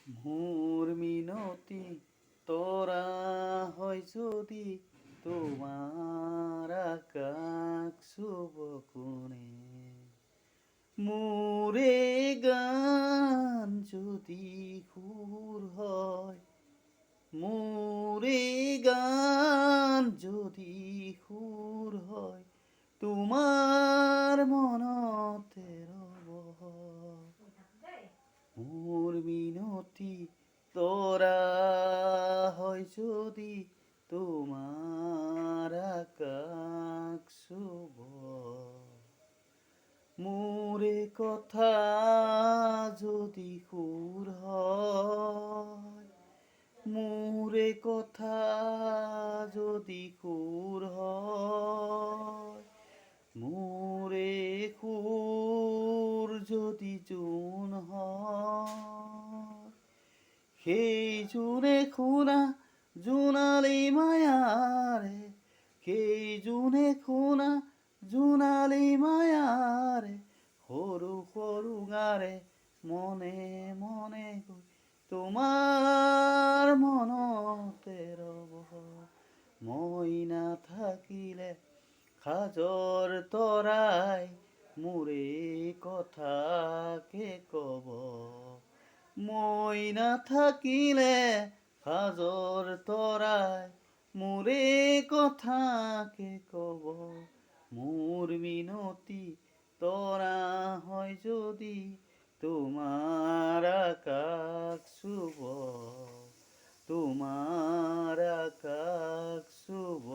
মোৰ মিনতি তৰা হয় যদি তোমাৰ আকাশ চুব কোনে মোৰে গান যদি সুৰ হয় মোৰে গান যদি সুৰ হয় তোমাৰ মনতে ৰব মোৰ মিনতি তৰা হয় যদি তোমাৰ আকাশ চুব মোৰে কথা যদি সুৰ হয় মোৰে কথা যদি সুৰ হয় মোৰে সুৰ যদি জোন হয় সেই জোনে শুনা জোনালী মায়াৰে সেই জোনে শুনা জোনালী মায়াৰে সৰু সৰু গাৰে মনে মনে গৈ তোমাৰ মনতে ৰব মই নাথাকিলে সাজৰ তৰাই মোৰে কথাকে কব মই নাথাকিলে সাজৰ তৰাই মোৰে কথাকে কব মোৰ মিনতি তৰা হয় যদি তোমাৰ আকাশ চুব তোমাৰ আকাশ চুব